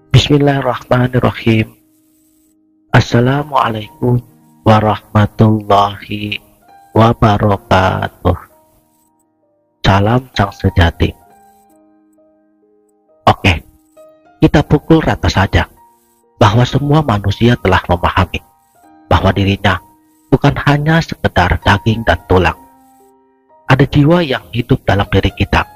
Bismillahirrahmanirrahim. Assalamualaikum warahmatullahi wabarakatuh. Salam sang sejati. Oke, kita pukul rata saja bahwa semua manusia telah memahami bahwa dirinya bukan hanya sekedar daging dan tulang. Ada jiwa yang hidup dalam diri kita,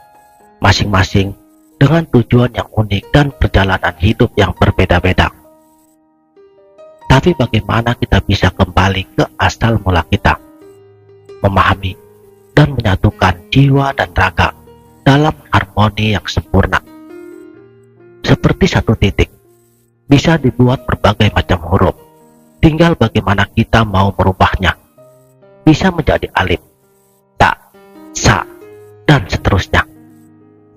masing-masing dengan tujuan yang unik dan perjalanan hidup yang berbeda-beda. Tapi bagaimana kita bisa kembali ke asal mula kita, memahami dan menyatukan jiwa dan raga dalam harmoni yang sempurna. Seperti satu titik, bisa dibuat berbagai macam huruf, tinggal bagaimana kita mau merubahnya. Bisa menjadi alif, ta, sa, dan seterusnya.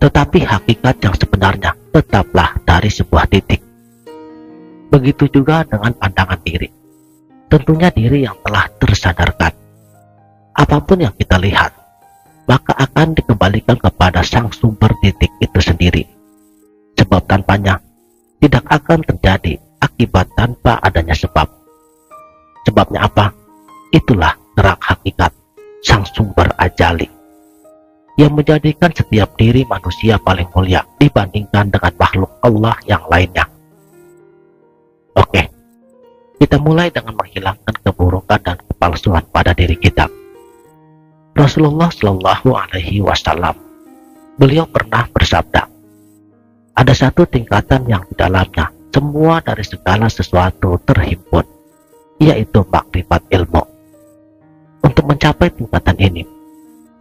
Tetapi hakikat yang sebenarnya tetaplah dari sebuah titik. Begitu juga dengan pandangan diri. Tentunya diri yang telah tersadarkan. Apapun yang kita lihat, maka akan dikembalikan kepada sang sumber titik itu sendiri. Sebab tanpanya tidak akan terjadi akibat tanpa adanya sebab. Sebabnya apa? Itulah gerak hakikat sang sumber ajali yang menjadikan setiap diri manusia paling mulia dibandingkan dengan makhluk Allah yang lainnya. Oke, kita mulai dengan menghilangkan keburukan dan kepalsuan pada diri kita. Rasulullah Shallallahu Alaihi Wasallam, beliau pernah bersabda, ada satu tingkatan yang di dalamnya semua dari segala sesuatu terhimpun, yaitu makrifat ilmu. Untuk mencapai tingkatan ini,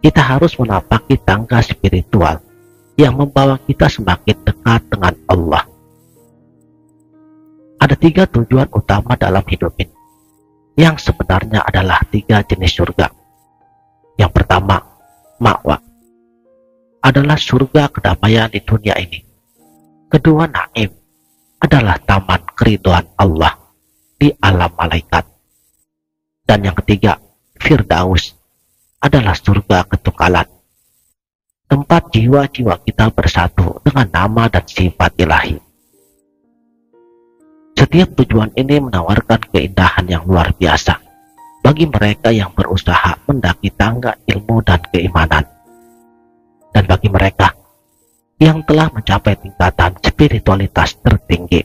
kita harus menapaki tangga spiritual yang membawa kita semakin dekat dengan Allah. Ada 3 tujuan utama dalam hidup ini, yang sebenarnya adalah 3 jenis surga. Yang pertama, ma'wa, adalah surga kedamaian di dunia ini. Kedua, naim, adalah taman keridhaan Allah di alam malaikat. Dan yang ketiga, firdaus, adalah surga ketunggalan, tempat jiwa-jiwa kita bersatu dengan nama dan sifat ilahi. Setiap tujuan ini menawarkan keindahan yang luar biasa bagi mereka yang berusaha mendaki tangga ilmu dan keimanan. Dan bagi mereka yang telah mencapai tingkatan spiritualitas tertinggi,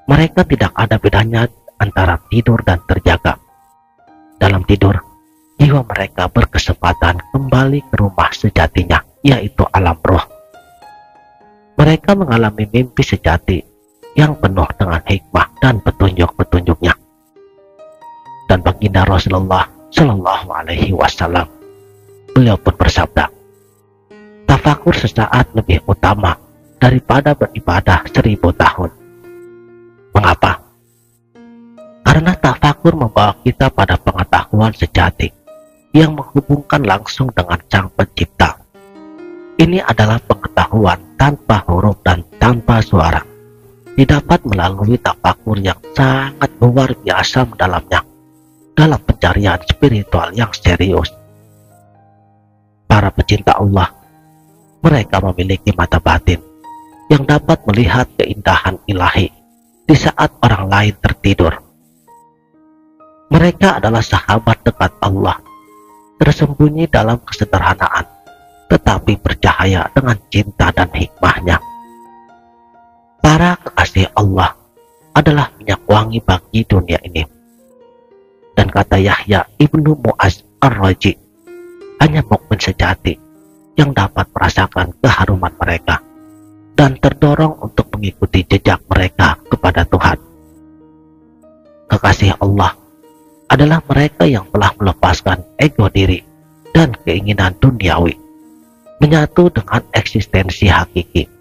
mereka tidak ada bedanya antara tidur dan terjaga. Dalam tidur, jiwa mereka berkesempatan kembali ke rumah sejatinya, yaitu alam roh. Mereka mengalami mimpi sejati yang penuh dengan hikmah dan petunjuk-petunjuknya. Dan baginda Rasulullah Shallallahu Alaihi Wasallam, beliau pun bersabda, tafakur sesaat lebih utama daripada beribadah 1000 tahun. Mengapa? Karena tafakur membawa kita pada pengetahuan sejati yang menghubungkan langsung dengan Sang Pencipta. Ini adalah pengetahuan tanpa huruf dan tanpa suara. Didapat melalui tafakur yang sangat luar biasa mendalamnya dalam pencarian spiritual yang serius. Para pecinta Allah, mereka memiliki mata batin yang dapat melihat keindahan ilahi di saat orang lain tertidur. Mereka adalah sahabat dekat Allah, tersembunyi dalam kesederhanaan, tetapi bercahaya dengan cinta dan hikmahnya. Para kekasih Allah adalah minyak wangi bagi dunia ini. Dan kata Yahya ibnu Mu'az ar-Raji, hanya mukmin sejati yang dapat merasakan keharuman mereka dan terdorong untuk mengikuti jejak mereka kepada Tuhan. Kekasih Allah adalah mereka yang telah melepaskan ego diri dan keinginan duniawi, menyatu dengan eksistensi hakiki.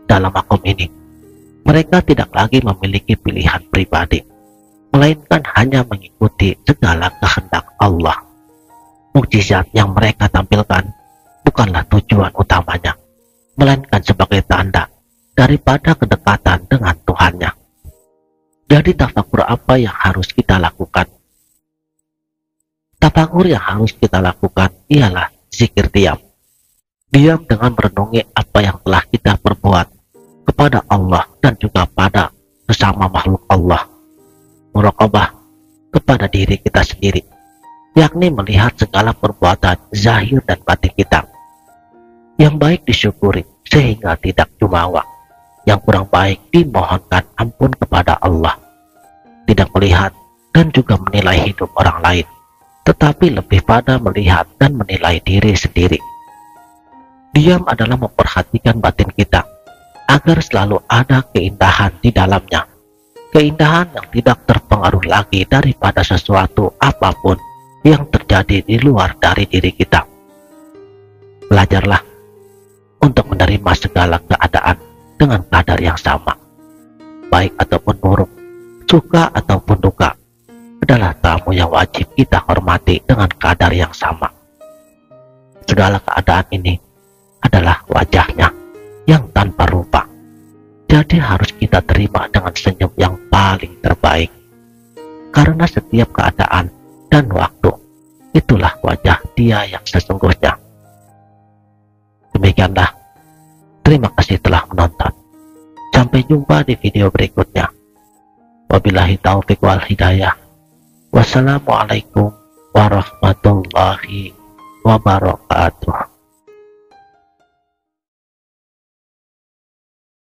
Dalam makom ini, mereka tidak lagi memiliki pilihan pribadi, melainkan hanya mengikuti segala kehendak Allah. Mukjizat yang mereka tampilkan bukanlah tujuan utamanya, melainkan sebagai tanda daripada kedekatan dengan Tuhannya. Jadi tafakur apa yang harus kita lakukan? Tafakur yang harus kita lakukan ialah zikir diam. Diam dengan merenungi apa yang telah kita perbuat kepada Allah dan juga pada sesama makhluk Allah. Muraqabah kepada diri kita sendiri, yakni melihat segala perbuatan zahir dan batin kita. Yang baik disyukuri sehingga tidak jumawa, yang kurang baik dimohonkan ampun kepada Allah. Tidak melihat dan juga menilai hidup orang lain, tetapi lebih pada melihat dan menilai diri sendiri. Diam adalah memperhatikan batin kita, agar selalu ada keindahan di dalamnya. Keindahan yang tidak terpengaruh lagi daripada sesuatu apapun yang terjadi di luar dari diri kita. Belajarlah untuk menerima segala keadaan dengan kadar yang sama. Baik ataupun buruk, suka ataupun duka, adalah tamu yang wajib kita hormati dengan kadar yang sama. Segala keadaan ini adalah wajahnya yang tanpa rupa. Jadi harus kita terima dengan senyum yang paling terbaik. Karena setiap keadaan dan waktu, itulah wajah Dia yang sesungguhnya. Demikianlah. Terima kasih telah menonton. Sampai jumpa di video berikutnya. Wabillahi taufiq wal hidayah. Wassalamualaikum warahmatullahi wabarakatuh.